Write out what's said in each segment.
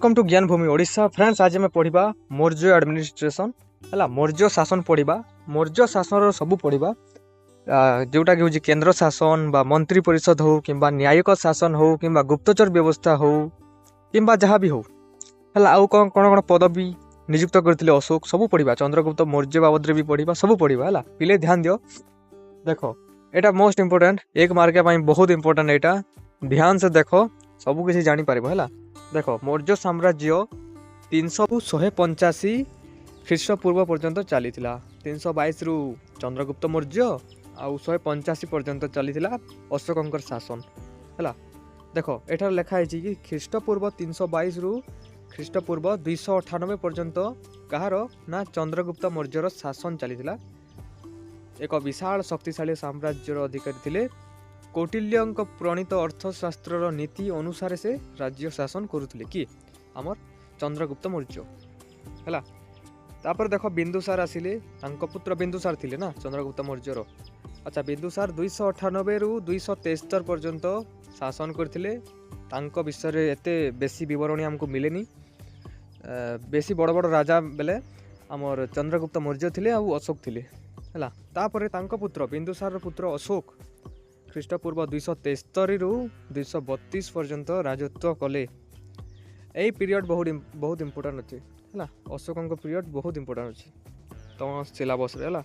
Welcome to ज्ञान भूमि Odisha. Friends आज आम पढ़ा मौर्य एडमिनिस्ट्रेशन है मौर्य शासन पढ़ा। मौर्य शासन सब पढ़ा जोटा कि केंद्र शासन बा मंत्री परिषद हो कि न्यायिक शासन हो कि गुप्तचर व्यवस्था हो कि जहाँ भी हो है आउ कौन कौन कौन पदवी नियुक्त करते अशोक सब पढ़ा। चंद्रगुप्त मौर्य बाबद भी पढ़ा सब पढ़ा है। पिले ध्यान दियो देख एटा मोस्ट इंपोर्टेंट एक मार्क बहुत इंपोर्टेंट एटा ध्यान से देख सब किसी जापर है। देख मौर्य साम्राज्य 385 ख्रीष्टपूर्व पर्यंत चली 322 रु चंद्रगुप्त मौर्य आउ 185 पर्यंत चली अशोक शासन है। देख एठार लिखाई कि ख्रीष्टपूर्व 322 रु ख्रीष्टपूर्व 298 पर्यंत कहार ना चंद्रगुप्त मौर्यर शासन चली एक विशाल शक्तिशाली साम्राज्यर अधिकारी थिले। कौटिल्यंक प्रणीत अर्थशास्त्र नीति अनुसार से राज्य शासन करुले कि आमर चंद्रगुप्त मौर्य है। तापर देख बिंदुसार आसिले पुत्र बिंदुसार थिले ना चंद्रगुप्त मौर्यर। अच्छा बिंदुसार 298 रु 273 पर्यंत शासन करथिले। तांको विषय एते बेसी विवरणी हमको मिलेनी। बेसी बड़ बड़ राजा बेले आमर चंद्रगुप्त मौर्य थिले आ अशोक थिले है। तापर तांको पुत्र बिंदुसार पुत्र अशोक ख्रीष्टपूर्व 273 रु 232 पर्यंत राजत्व कले। यही पीरियड बहुत इंपोर्टेंट अच्छे है। अशोक पीरियड बहुत इंपोर्टेंट अच्छे तुम सिलेबस है।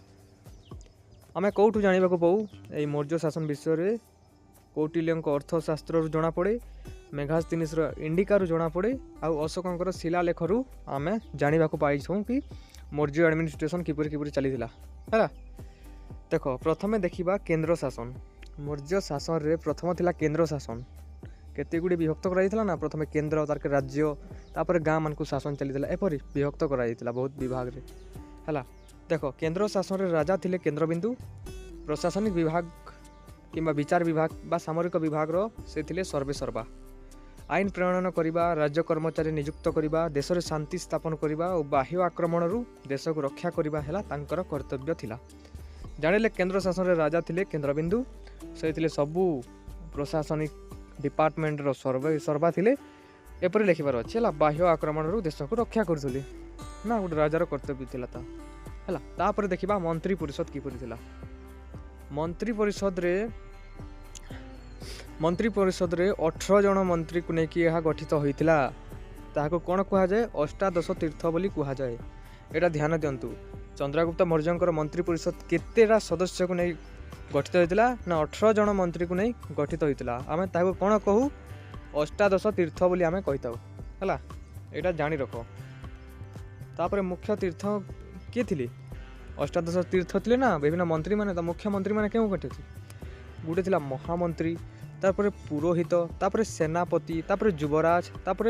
आम कौटू जाना पाऊ यही मौर्य शासन विषय कौटिल्यंक अर्थशास्त्र जना पड़े, मेघास्तिनिस इंडिका जना पड़े आउ अशोक शिलालेख रु आम जाना पाई कि मौर्य एडमिनिस्ट्रेशन किपरि किपरि चली है। देख प्रथमे देखा केंद्र शासन। मौर्य शासन रे प्रथम थिला केंद्र शासन केते गुडी विभक्त कराइथिला ना। प्रथमे केंद्र तार राज्य तापर गाँ मान को शासन चलीथिला एपरि विभक्त कराइथिला बहुत विभाग रे है। देख केंद्र शासन रे राजा थिले केंद्रबिंदु। प्रशासनिक विभाग किंबा विचार विभाग बा सामरिक विभाग रो से थिले सर्वेसर्वा। आईन प्रणयन करिबा, राज्य कर्मचारी नियुक्त करिबा, देश रे शांति स्थापन करिबा और बाह्य आक्रमण रु देश को रक्षा करिबा हैला तांकर कर्तव्य थिला। जानिले केंद्र शासन रे राजा थिले केंद्रबिंदु से थिले सबु प्रशासनिक डिपार्टमेंट रो सर्वा थिले एपरि लिखिबार अछि है। बाह्य आक्रमण रु देश को रक्षा करथुले ना गोटे राजार कर्तव्य थिला ता है। तापर देखिबा मंत्री परिषद किपरि थिला। मंत्री परिषद रे 18 जन मंत्री को लेकिन यह गठित होइतिला। ताहाको कोन कुहा जाय अष्टादश तीर्थ बोली कुहा जाय। एटा ध्यान दियंतु चंद्रगुप्त मौर्यंकर मंत्री परिषद केतेटा सदस्य को नहीं गठित होइतिला ना 18 जन मंत्री को नहीं गठित होइतिला। आमे ताहाको कोन कहू अष्टादश तीर्थ बोली आमे कहिताउ हला। एटा जानि रखो। तापर मुख्य तीर्थ के थिले अष्टादश तीर्थ थिले ना विभिन्न मंत्री माने। तो मुख्य मंत्री माने केउ गठित गुटे थिला महामंत्री, तापर पुरोहित, तापर सेनापति, तापर युवराज, तापर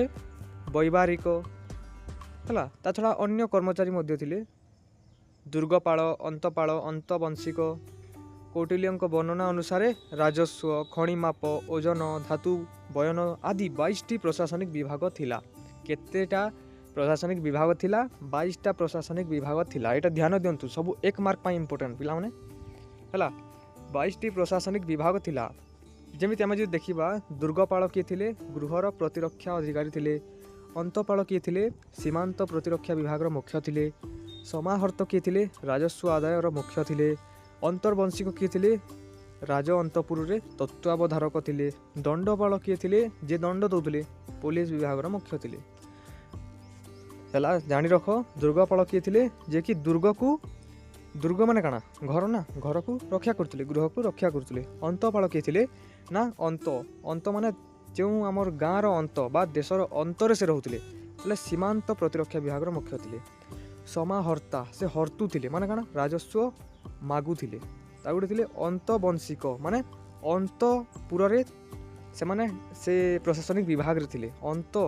वैवारिक है। ता छड़ा अन्य कर्मचारी मध्य थिले दुर्गपाल, अंतपाल, अंतवंशिक। कौटिल्यंक वर्णना अनुसार राजस्व, खणिमाप, ओजन, धातु बयन आदि 22टी प्रशासनिक विभाग थिला। केतेटा प्रशासनिक विभाग थिला 22टा प्रशासनिक विभाग थिला। एटा ध्यान दियंतु सब एक मार्क पाई इंपोर्टेंट पिला माने है। 22टी प्रशासनिक विभाग थिला। जेमिति आमे जे देखिबा दुर्गपाल किए थिले गृहर प्रतिरक्षा अधिकारी थिले। अंतपाल किए थिले सीमांत प्रतिरक्षा विभाग मुख्य थिले। समाहर्त किए थिले राजस्व आदाय मुख्य थिले। अंतर्वंशिक किए थिले राज अंतपुर रे तत्वावधारक थिले। दंडपाल किए थिले जे दंड दउथिले पुलिस विभाग मुख्य थिले हैला। जानि रख दुर्गपाल किए थिले जे कि दुर्ग माने काना घर ना घर को रक्षा करथिले, गृह को रक्षा करथिले। अंतपाल किए थिले ना अंत माने जो आमर गाँव रो अंत बा देशर अंतर से रहउथिले तले सीमांत प्रतिरक्षा विभाग मुख्य थिले। समाहर्ता से हर्तु थिले माने काना राजस्व मागु थिले। ता गुटे थिले अंतवंशिक माने अंतपुर रे से माने से प्रशासनिक विभाग रे थिले।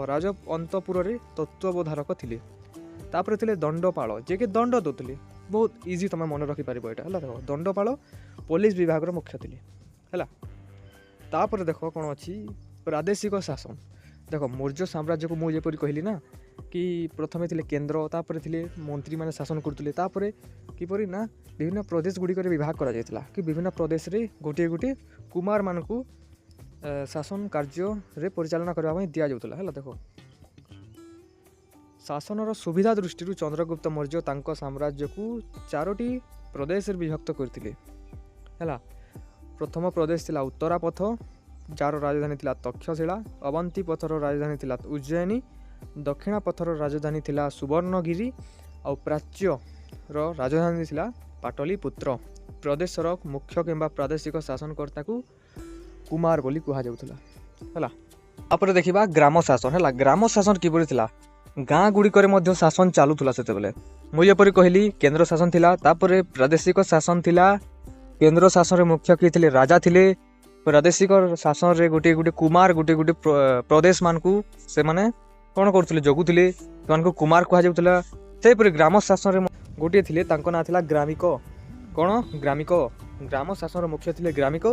राज अंतपुर रे तत्वावधारक थिले। तापर थिले दंडपाल जे के दंड दउथिले। बहुत इजी तुम मन रखि पारिबो एटा हला। देखो दंडपाल पुलिस विभाग रो मुख्य थिले हला। तापर देखो कोन अछि प्रादेशिक शासन। देखो मौर्य साम्राज्य को मुझे कहली ना कि प्रथमे थिले केंद्र, तापर थिले मंत्री माने शासन करथुले। तापर किपरि ना विभिन्न प्रदेश गुड़िक विभाग करा जायतिला कि विभिन्न प्रदेश रे गोटे गोटे कुमार मानकू शासन कार्य रे परिचालना करबा दिया जाउतला हला। देखो ଶାସନର ସୁବିଧା ଦୃଷ୍ଟିରୁ ଚନ୍ଦ୍ରଗୁପ୍ତ ମୌର୍ଯ୍ୟ ତାଙ୍କ ସାମ୍ରାଜ୍ୟକୁ 4ଟି ପ୍ରଦେଶରେ ବିଭକ୍ତ କରିଥିଲେ ହେଲା। ପ୍ରଥମ ପ୍ରଦେଶ ଥିଲା ଉତ୍ତରାପଥ, ଯାହାର ରାଜଧାନୀ ଥିଲା ତକ୍ଷଶିଳା। ଅବନ୍ତୀ ପଥର ରାଜଧାନୀ ଥିଲା ଉଜ୍ଜୟିନୀ। ଦକ୍ଷିଣ ପଥର ରାଜଧାନୀ ଥିଲା ସୁବର୍ଣ୍ଣଗିରି। ଆଉ ପ୍ରାଚ୍ୟର ରାଜଧାନୀ ଥିଲା ପାଟଳିପୁତ୍ର। ପ୍ରଦେଶର ମୁଖ୍ୟ କିମ୍ବା ପ୍ରାଦେଶିକ ଶାସନକର୍ତ୍ତାକୁ କୁମାର ବୋଲି କୁହାଯାଉଥିଲା ହେଲା। ତାପରେ ଦେଖିବା ଗ୍ରାମ ଶାସନ ହେଲା। ଗ୍ରାମ ଶାସନ କିପରି ଥିଲା? ଗାଁ ଗୁଡ଼ିକରେ ମଧ୍ୟ ଶାସନ ଚାଲୁଥିଲା ସେତେବେଳେ। ମୁଁ ଯେପରି କହିଲି କେନ୍ଦ୍ର ଶାସନ ଥିଲା, ତାପରେ ପ୍ରାଦେଶିକ ଶାସନ ଥିଲା। କେନ୍ଦ୍ର ଶାସନରେ ମୁଖ୍ୟ କିଏ ଥିଲେ? ରାଜା ଥିଲେ। ପ୍ରାଦେଶିକ ଶାସନରେ ଗୋଟିଏ ଗୋଟିଏ କୁମାର ଗୋଟିଏ ଗୋଟିଏ ପ୍ରଦେଶ ମାନଙ୍କୁ ସେମାନେ କ'ଣ କରୁଥିଲେ? ଜଗୁଥିଲେ। ସେମାନଙ୍କୁ କୁମାର କୁହାଯାଉଥିଲା। ସେହିପରି ଗ୍ରାମ ଶାସନରେ ଗୋଟିଏ ଥିଲେ, ତାଙ୍କ ନାଁ ଥିଲା ଗ୍ରାମିକ। କ'ଣ? ଗ୍ରାମିକ। ଗ୍ରାମ ଶାସନର ମୁଖ୍ୟ ଥିଲେ ଗ୍ରାମିକ।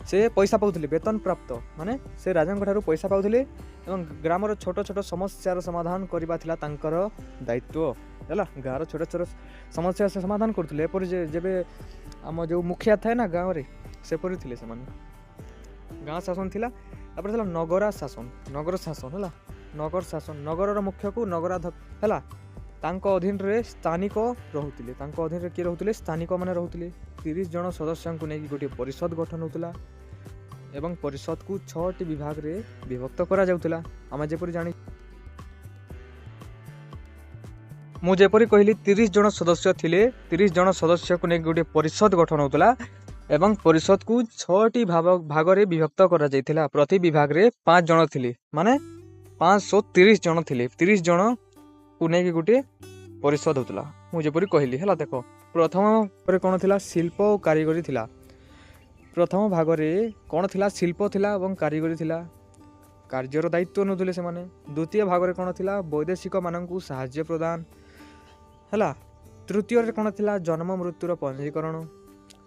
ସେ ପଇସା ପାଉଥିଲେ, ବେତନ ପ୍ରାପ୍ତ, ମାନେ ସେ ରାଜାଙ୍କ ଠାରୁ ପଇସା ପାଉଥିଲେ ଏବଂ ଗ୍ରାମର ଛୋଟ ଛୋଟ ସମସ୍ୟାର ସମାଧାନ କରିବା ଥିଲା ତାଙ୍କର ଦାୟିତ୍ୱ ହେଲା। ଗାଁର ଛୋଟ ଛୋଟ ସମସ୍ୟା ସେ ସମାଧାନ କରୁଥିଲେ। ଏପରି ଯେବେ ଆମ ଯେଉଁ ମୁଖିଆ ଥାଏ ନା ଗାଁରେ, ସେପରି ଥିଲେ ସେମାନେ। ଗାଁ ଶାସନ ଥିଲା। ତାପରେ ଥିଲା ନଗରା ଶାସନ। ନଗର ଶାସନ ହେଲା। ନଗର ଶାସନ, ନଗରର ମୁଖ୍ୟକୁ ନଗରାଧ୍ୟକ୍ଷ ହେଲା। ତାଙ୍କ ଅଧୀନରେ ସ୍ଥାନିକ ରହୁଥିଲେ। ତାଙ୍କ ଅଧୀନରେ କିଏ ରହୁଥିଲେ? ସ୍ଥାନିକ ମାନେ ରହୁଥିଲେ। 30 ଜଣ ସଦସ୍ୟଙ୍କୁ ନେଇକି ଗୋଟିଏ ପରିଷଦ ଗଠନ ହେଉଥିଲା ଏବଂ ପରିଷଦକୁ 6ଟି ବିଭାଗରେ ବିଭକ୍ତ କରାଯାଉଥିଲା। ଆମେ ଯେପରି ମୁଁ ଯେପରି କହିଲି 30 ଜଣ ସଦସ୍ୟ ଥିଲେ। 30 ଜଣ ସଦସ୍ୟକୁ ନେଇକି ଗୋଟିଏ ପରିଷଦ ଗଠନ ହେଉଥିଲା ଏବଂ ପରିଷଦକୁ 6ଟି ଭାଗରେ ବିଭକ୍ତ କରାଯାଇଥିଲା। ପ୍ରତି ବିଭାଗରେ 5 ଜଣ ଥିଲେ, ମାନେ 530 ଜଣ ଥିଲେ। 30 ଜଣକୁ ନେଇକି ଗୋଟିଏ ପରିଷଦ ହେଉଥିଲା। ମୁଁ ଯେପରି କହିଲି ହେଲା। ଦେଖ, ପ୍ରଥମ ଭାଗରେ କ'ଣ ଥିଲା? ଶିଳ୍ପ ଓ କାରିଗରୀ ଥିଲା। ପ୍ରଥମ ଭାଗରେ କ'ଣ ଥିଲା? ଶିଳ୍ପ ଥିଲା ଏବଂ କାରିଗରୀ ଥିଲା। କାର୍ଯ୍ୟର ଦାୟିତ୍ୱ ନେଉଥିଲେ ସେମାନେ। ଦ୍ୱିତୀୟ ଭାଗରେ କ'ଣ ଥିଲା? ବୈଦେଶିକ ମାନଙ୍କୁ ସାହାଯ୍ୟ ପ୍ରଦାନ ହେଲା। ତୃତୀୟରେ କ'ଣ ଥିଲା? ଜନ୍ମ ମୃତ୍ୟୁର ପଞ୍ଜୀକରଣ।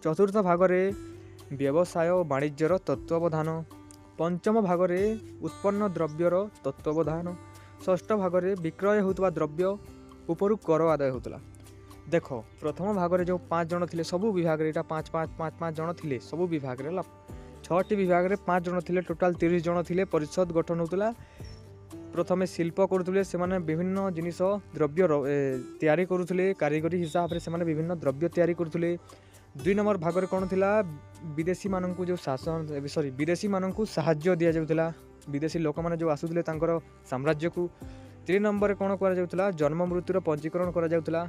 ଚତୁର୍ଥ ଭାଗରେ ବ୍ୟବସାୟ ଓ ବାଣିଜ୍ୟର ତତ୍ତ୍ୱାବଧାନ। ପଞ୍ଚମ ଭାଗରେ ଉତ୍ପନ୍ନ ଦ୍ରବ୍ୟର ତତ୍ତ୍ୱାବଧାନ। ଷଷ୍ଠ ଭାଗରେ ବିକ୍ରୟ ହେଉଥିବା ଦ୍ରବ୍ୟ ଉପରୁ କର ଆଦାୟ ହେଉଥିଲା। ଦେଖ, ପ୍ରଥମ ଭାଗରେ ଯେଉଁ 5 ଜଣ ଥିଲେ ସବୁ ବିଭାଗରେ, ଏଇଟା 5 ଜଣ ଥିଲେ ସବୁ ବିଭାଗରେ ହେଲା। 6ଟି ବିଭାଗରେ 5 ଜଣ ଥିଲେ, ଟୋଟାଲ 30 ଜଣ ଥିଲେ। ପରିଷଦ ଗଠନ ହେଉଥିଲା। ପ୍ରଥମେ ଶିଳ୍ପ କରୁଥିଲେ, ସେମାନେ ବିଭିନ୍ନ ଜିନିଷ ଦ୍ରବ୍ୟ ତିଆରି କରୁଥିଲେ। କାରିଗରୀ ହିସାବରେ ସେମାନେ ବିଭିନ୍ନ ଦ୍ରବ୍ୟ ତିଆରି କରୁଥିଲେ। 2 ନମ୍ବର ଭାଗରେ କ'ଣ ଥିଲା? ବିଦେଶୀମାନଙ୍କୁ ଯେଉଁ ବିଦେଶୀମାନଙ୍କୁ ସାହାଯ୍ୟ ଦିଆଯାଉଥିଲା। ବିଦେଶୀ ଲୋକମାନେ ଯେଉଁ ଆସୁଥିଲେ ତାଙ୍କର ସାମ୍ରାଜ୍ୟକୁ। 3 ନମ୍ବରରେ କ'ଣ କରାଯାଉଥିଲା? ଜନ୍ମ ମୃତ୍ୟୁର ପଞ୍ଜୀକରଣ କରାଯାଉଥିଲା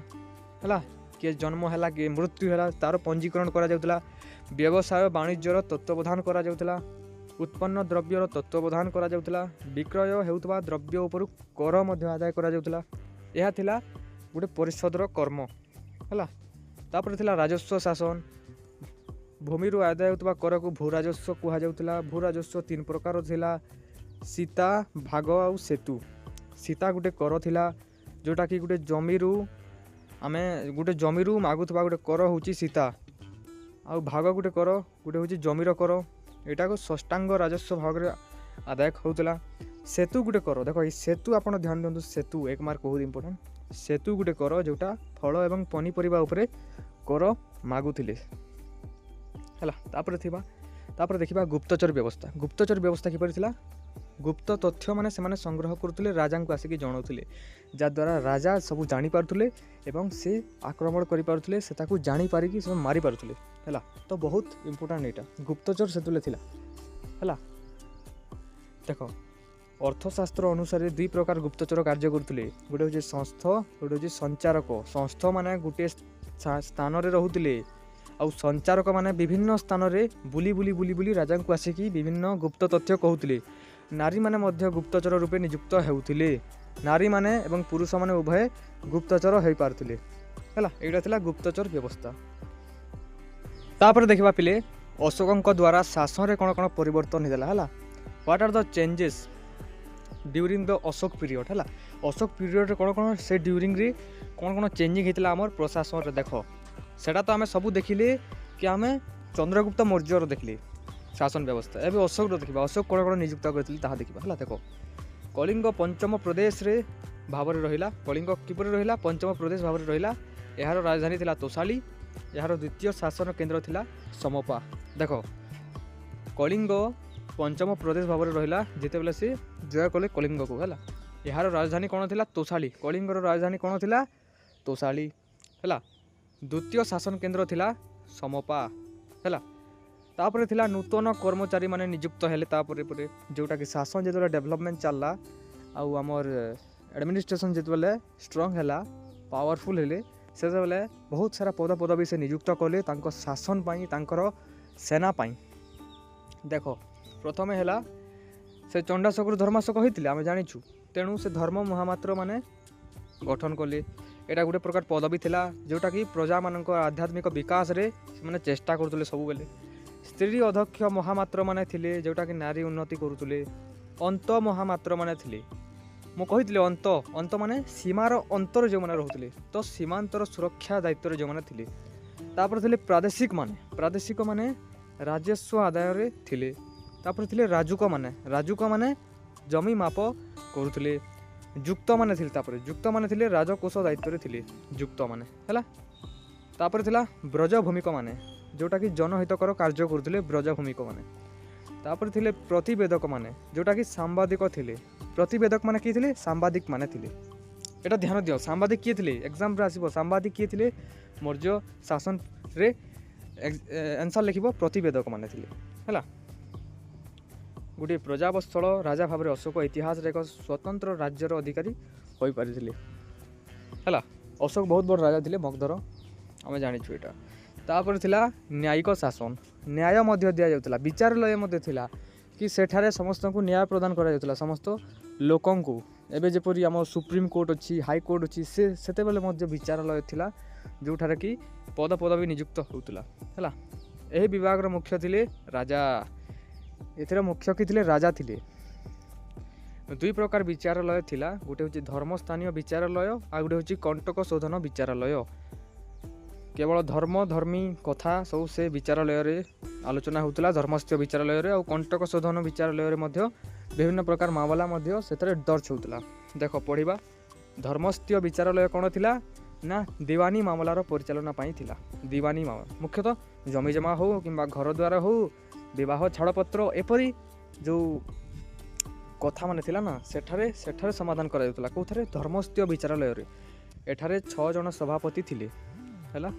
ହେଲା। କିଏ ଜନ୍ମ ହେଲା, କିଏ ମୃତ୍ୟୁ ହେଲା, ତାର ପଞ୍ଜୀକରଣ କରାଯାଉଥିଲା। ବ୍ୟବସାୟ ବାଣିଜ୍ୟର ତତ୍ତ୍ୱାବଧାନ କରାଯାଉଥିଲା। ଉତ୍ପନ୍ନ ଦ୍ରବ୍ୟର ତତ୍ତ୍ୱାବଧାନ କରାଯାଉଥିଲା। ବିକ୍ରୟ ହେଉଥିବା ଦ୍ରବ୍ୟ ଉପରୁ କର ମଧ୍ୟ ଆଦାୟ କରାଯାଉଥିଲା। ଏହା ଥିଲା ଗୋଟେ ପରିଷଦର କର୍ମ ହେଲା। ତାପରେ ଥିଲା ରାଜସ୍ୱ ଶାସନ। ଭୂମିରୁ ଆଦାୟ ହେଉଥିବା କରକୁ ଭୂ ରାଜସ୍ୱ କୁହାଯାଉଥିଲା। ଭୂ ରାଜସ୍ୱ 3 ପ୍ରକାର ଥିଲା: ସୀତା, ଭାଗ ଆଉ ସେତୁ। ସୀତା ଗୋଟେ କର ଥିଲା, ଯେଉଁଟାକି ଗୋଟେ ଜମିରୁ ମାଗୁଥିବା ଗୋଟେ କର ହେଉଛି ସୀତା। ଆଉ ଭାଗ ଗୋଟେ କର, ଗୋଟେ ହେଉଛି ଜମିର କର। ଏଇଟାକୁ ଷଷ୍ଠାଙ୍ଗ ରାଜସ୍ୱ ଭାଗରେ ଆଦାୟ ହେଉଥିଲା। ସେତୁ ଗୋଟେ କର। ଦେଖ, ଏଇ ସେତୁ ଆପଣ ଧ୍ୟାନ ଦିଅନ୍ତୁ। ସେତୁ 1 ମାର୍କ ବହୁତ ଇମ୍ପୋର୍ଟାଣ୍ଟ। ସେତୁ ଗୋଟେ କର, ଯେଉଁଟା ଫଳ ଏବଂ ପନିପରିବା ଉପରେ କର ମାଗୁଥିଲେ ହେଲା। ତାପରେ ଦେଖିବା ଗୁପ୍ତଚର ବ୍ୟବସ୍ଥା। ଗୁପ୍ତଚର ବ୍ୟବସ୍ଥା କିପରି ଥିଲା? ଗୁପ୍ତ ତଥ୍ୟ ମାନେ ସେମାନେ ସଂଗ୍ରହ କରୁଥିଲେ, ରାଜାଙ୍କୁ ଆସିକି ଜଣାଉଥିଲେ, ଯାହାଦ୍ୱାରା ରାଜା ସବୁ ଜାଣିପାରୁଥିଲେ ଏବଂ ସେ ଆକ୍ରମଣ କରିପାରୁଥିଲେ। ସେ ତାକୁ ଜାଣିପାରିକି ସେ ମାରିପାରୁଥିଲେ ହେଲା। ତ ବହୁତ ଇମ୍ପୋର୍ଟାଣ୍ଟ ଏଇଟା। ଗୁପ୍ତଚର ସେତେବେଳେ ଥିଲା ହେଲା। ଦେଖ, ଅର୍ଥଶାସ୍ତ୍ର ଅନୁସାରେ 2 ପ୍ରକାର ଗୁପ୍ତଚର କାର୍ଯ୍ୟ କରୁଥିଲେ। ଗୋଟେ ହେଉଛି ସଂସ୍ଥ, ଗୋଟେ ହେଉଛି ସଞ୍ଚାରକ। ସଂସ୍ଥ ମାନେ ଗୋଟିଏ ସ୍ଥାନରେ ରହୁଥିଲେ, ଆଉ ସଞ୍ଚାରକ ମାନେ ବିଭିନ୍ନ ସ୍ଥାନରେ ବୁଲି ରାଜାଙ୍କୁ ଆସିକି ବିଭିନ୍ନ ଗୁପ୍ତ ତଥ୍ୟ କହୁଥିଲେ। ନାରୀମାନେ ମଧ୍ୟ ଗୁପ୍ତଚର ରୂପେ ନିଯୁକ୍ତ ହେଉଥିଲେ। ନାରୀମାନେ ଏବଂ ପୁରୁଷମାନେ ଉଭୟ ଗୁପ୍ତଚର ହୋଇପାରୁଥିଲେ ହେଲା। ଏଇଟା ଥିଲା ଗୁପ୍ତଚର ବ୍ୟବସ୍ଥା। ତାପରେ ଦେଖିବା ପିଲେ, ଅଶୋକଙ୍କ ଦ୍ୱାରା ଶାସନରେ କ'ଣ କ'ଣ ପରିବର୍ତ୍ତନ ହେଇଥିଲା ହେଲା। What R the changes during the Ashok period ହେଲା। ଅଶୋକ ପିରିୟଡ଼ରେ କ'ଣ ସେ ଡ୍ୟୁରିଂରେ କ'ଣ ଚେଞ୍ଜିଂ ହେଇଥିଲା ଆମର ପ୍ରଶାସନରେ। ଦେଖ, ସେଇଟା ତ ଆମେ ସବୁ ଦେଖିଲେ କି ଆମେ ଚନ୍ଦ୍ରଗୁପ୍ତ ମୌର୍ଯ୍ୟର ଦେଖିଲେ ଶାସନ ବ୍ୟବସ୍ଥା। ଏବେ ଅଶୋକର ଦେଖିବା। ଅଶୋକ କ'ଣ ନିଯୁକ୍ତ କରିଥିଲେ ତାହା ଦେଖିବା ହେଲା। ଦେଖ, କଳିଙ୍ଗ ପଞ୍ଚମ ପ୍ରଦେଶରେ ଭାବରେ ରହିଲା। କଳିଙ୍ଗ କିପରି ରହିଲା? ପଞ୍ଚମ ପ୍ରଦେଶ ଭାବରେ ରହିଲା। ଏହାର ରାଜଧାନୀ ଥିଲା ତୋଷାଳୀ। ଏହାର ଦ୍ୱିତୀୟ ଶାସନ କେନ୍ଦ୍ର ଥିଲା ସମପା। ଦେଖ, କଳିଙ୍ଗ ପଞ୍ଚମ ପ୍ରଦେଶ ଭାବରେ ରହିଲା ଯେତେବେଳେ ସେ ଜୟ କଲେ କଳିଙ୍ଗକୁ ହେଲା। यार राजधानी कौन थिला तोसाली कलिंगर राजधानी कौन थिला तोसाली हैला द्वितीय शासन केन्द्र थिला समपा हैला तापर थिला नूतन कर्मचारी माने नियुक्त हेले तापर परे जोटा कि शासन जेतले डेवलपमेंट चलला आउ हमर एडमिनिस्ट्रेशन जेतले स्ट्रांग हैला पावरफुल हेले से बहुत सारा पद पदवी से नियुक्त कले तांको शासन पाई तांकर सेना पाई देख प्रथम है से चंडाशोक धर्माशोक होते आम जाचु तेणु से धर्म महामात्र माने गठन कले यहाँ गोटे प्रकार पदवी थिला जोटा कि प्रजा मान आध्यात्मिक विकास रे माने चेष्टा करुले सब बेले स्त्री अध्यक्ष महामात्र माने थिले जोटा कि नारी उन्नति करुले अंत महामात्र माने थिले मु कही अंत अंत माने सीमार अंतर जो मैंने रोते तो सीमांतर सुरक्षा दायित्व जो मैंने थिले तापर थिले प्रादेशिक माने राजस्व आदाय रे थिले तापर थिले राजुक माने जमी माप करुले युक्त माने थिले तापर युक्त माने थिले राजकोष दायित्व रे थिले युक्त माने हैला तापर थिला ब्रजभूमिक माने जोटा कि जनहितकर कार्य करुले ब्रजभूमिक माने तापर थिले प्रतिवेदक माने जोटा कि सांबादिक थिले प्रतिवेदक माने किए थिले सांबादिक माने थिले एटा ध्यान दियो सांबादिक किए थिले एग्जाम रे आसीबो सांबादिक किए थिले मौर्य शासन रे आंसर लिखिबो प्रतिवेदक माने थिले हैला गोटे प्रजावस्थल राजा भाव अशोक इतिहास रे एक स्वतंत्र राज्यर अधिकारी होई पारिथिले हैला अशोक बहुत बड़ राजा थिले मगधर आमे जानिछु एटा तापर थिला न्यायिक शासन न्याय मध्य दिया जाउतला विचारालय मध्य थिला कि सेठारे समस्त को न्याय प्रदान करा जाउतला समस्त लोकन को एबे जेपरि आम सुप्रीम कोर्ट अच्छी हाई कोर्ट अच्छी से सेते बेले मध्य विचारालय थिला जोठारे कि पद पदवी नियुक्त होउतला हैला एही विभाग रो मुख्य थिले राजा एथरे मुख्य कि थिले राजा थिले दुई प्रकार विचारालय थिला गोटे होची धर्मस्थानीय विचारालय आ गोटे होची कंटक शोधन विचारालय केवल धर्म धर्मी कथा सब से विचारालय रे आलोचना होउतला धर्मस्थ विचारालय रे आ कंटक शोधन विचारालय रे मध्य विभिन्न प्रकार मामला मध्य सेतरे दर्ज होउतला देखो पढ़िबा धर्मस्थ विचारालय कोन थिला ना दीवानी मामलार परिचालना पाई थिला दीवानी मामला मुख्यतः जमी जमा हो किंबा घर द्वार हो विवाह छाड़पत्र एपरी जो कथा माने थिला ना सेठारे समाधान करा जाउतला कोथरे धर्मस्थ विचारालय रे एठारे 6 जन सभापति थिले हैला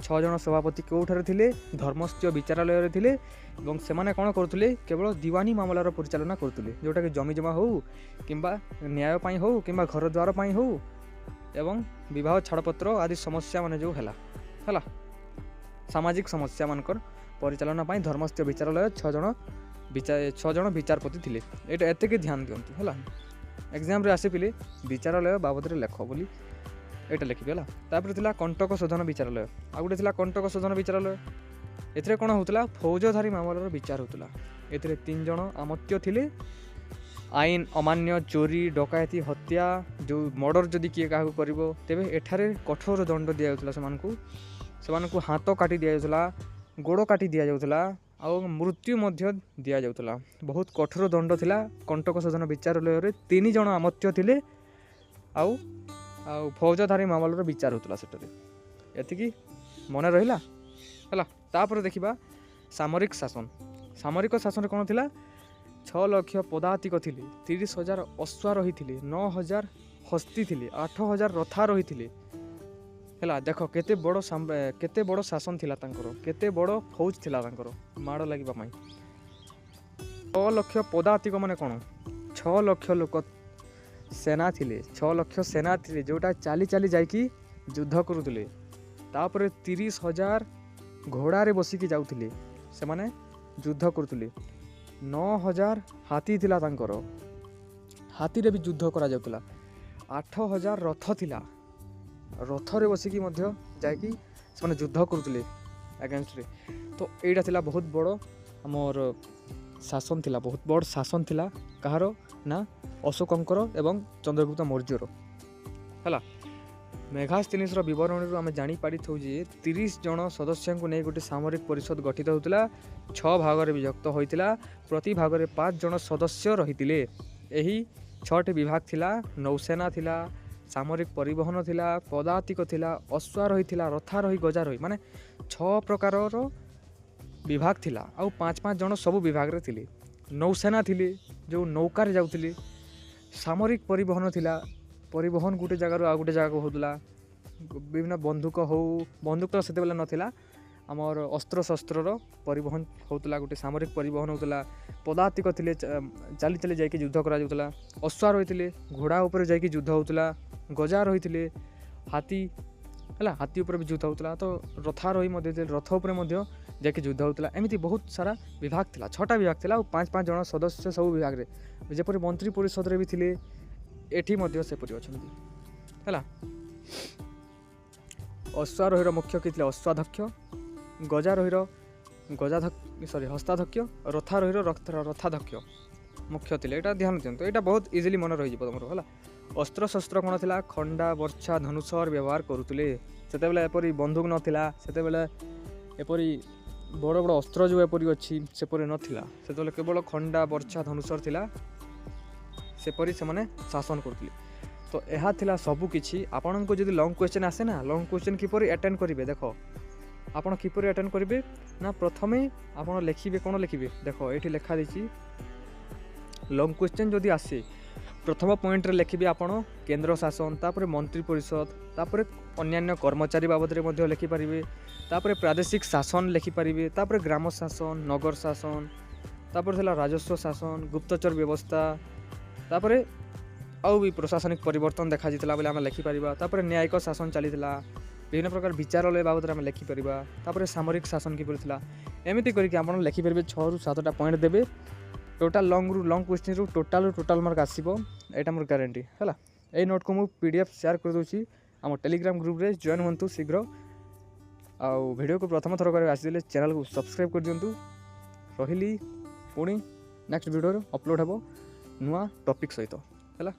6 जन सभापति कोठारे थिले धर्मस्थ विचारालय रे थिले एवं से माने कोन करथुले केवल दीवानी मामलार परिचालना करथुले जोटा कि जमी जमा हो किंबा न्याय पाई हो किंबा घर द्वार पाई हो एवं विवाह छाड़पत्र आदि समस्या माने जो हैला सामाजिक समस्या मानकर परिचालना पाई धर्मस्थ विचारालय 6 जन विचारपति थिले एटा एते के ध्यान दियंतु हैला एग्जाम रे आसे पिले विचारालय बाबद रे लेख बोली एटा लिखिबे हैला तापर थिला कंटक शोधन विचारालय आ गुटे थिला कंटक शोधन विचारालय एथरे कोन होतला फौजधारी मामलार विचार होतला एथरे 3 जन आमत्य थिले आईन अमान्य चोरी डकायती हत्या जो मर्डर जदि किए काहू करिवो तेबे एठारे कठोर दंड दिया जाउतला सेमानकु हाथ काटी दिया जाउतला गोड़ काटी दिया जाउतला आ मृत्यु मध्य दिया जाउतला बहुत कठोर दंड थिला कंटक शोधन विचारालय रे 3 जन आमत्य थिले आ फौजधारी मामलार विचार होतला सेटरे एतिकी मन रहिला हैला तापर देखिबा सामरिक शासन कोन थिला 6 लाख पदातिक थिले 30,000 अश्वा रही 9,000 हस्ती थिले 8,000 रथा रही हैला देख केते बड़ शासन थिला तांकर केते बड़ फौज थिला तांकर माड़ लागिबा पई 6 लाख पदातिक माने कोन 6 लाख लोक सेना थिले 6 लाख सेना थिले जोटा चाली चाली जाइकी युद्ध करुले तापर 30,000 घोड़ा रे बसिकी जाउथिले से माने युद्ध करुले 9,000 हाथी थिला तांकर हाथी रे भी युद्ध करा जाउतला 8,000 रथ थिला रथ रे बसिकी मध्य जाइकी से माने युद्ध करुले अगेंस्ट रे तो एटा थिला बहुत बड़ हमर शासन थिला बहुत बड़ शासन थिला कहार ना अशोकंकर एवं चंद्रगुप्त मौर्यर हैला मेघास्तीनिस बरणी आम जापारी जे 30 जन सदस्य को नहीं गोटे सामरिक परिषद गठित होता 6 भाग में विभक्त होता प्रति भाग में 5 जन सदस्य रही यही 6टी विभाग थिला नौसेना थिला सामरिक परिवहन थिला पदातिक थिला अश्वा रही रथा रही गजा रही माने 6 प्रकार विभाग थिला आ 5-5 जन सब विभाग रे थिले नौसेना थिले जो नौकार जाउथिले सामरिक परिवहन थिला परिवहन गोटे जगार आ गोटे जगह होता विभिन्न बंदूक तो से नाला आमर अस्त्र शस्त्र परिवहन होता गोटे सामरिक परिवहन होता पदातिक थे चली चली जाकि युद्ध करा अश्वा रही घोड़ा उपर जाकि युद्ध होता गजा रही हाथी है हाथी उपर भी युद्ध होता तो रथा रही रथ उपर जाकि युद्ध होता एमती बहुत सारा विभाग थिला 6टा विभाग थिला और 5-5 जन सदस्य सब विभाग में जपरी मंत्री परिषद रे भी थिले एठी मध्य सेपरी अछंती है। अश्वारोही मुख्य किए अश्वाध्यक्ष हस्ताध्यक्ष रथारोही रथाध्यक्ष मुख्य थे यहाँ ध्यान दिखाँ यहाँ बहुत इजिली मन रही तुम है। अस्त्र शस्त्र कौन था खंडा वर्षा धनुषर व्यवहार करुले से एपरी बंदूक नाला से एपरी बड़ बड़ अस्त्र जो एपरी अच्छी सेपरी नाला से केवल खंडा वर्षा धनुषर थिला सेपरी से माने शासन करते तो यह थिला सबू किछि आपन को जदि लॉन्ग क्वेश्चन आसे ना लॉन्ग क्वेश्चन किपरि अटेंड करिवे देखो आपन किपरि अटेंड करिवे ना प्रथमे आपन लिखिबे कोन लिखिबे देखो एठी लिखा दिछि लॉन्ग क्वेश्चन जदि आसे प्रथम पॉइंट रे लिखिबे आपन केंद्र शासन तापर मंत्री परिषद तापर अन्यान्य कर्मचारी बाबद रे मध्ये लिखि परिबे तापर प्रादेशिक शासन लिखि परिबे तापर ग्राम शासन नगर शासन तापर थिला राजस्व शासन गुप्तचर व्यवस्था तापर आउ भी प्रशासनिक परिवर्तन देखा जाता बोले आम लिखिपर तापर न्यायिक शासन चलीला विभिन्न प्रकार विचारालय बाबद आम लिखिपर तापर सामरिक शासन किपर था एमती करके आप लिखिपारे 6 ରୁ 7टा पॉइंट देवे टोटाल लॉन्ग क्वेश्चन रू टोटाल मार्क आसो यहाँ मोर गारंटी है। यही नोट को मुझे PDF शेयर कर दूसरी आम टेलीग्राम ग्रुप रे जॉइन हूँ शीघ्र आउ वीडियो को प्रथम थर कर आसीदे चैनल को सब्सक्राइब कर दिंतु रही पुणी नेक्स्ट वीडियो अपलोड हे नुआ टॉपिक सहित है।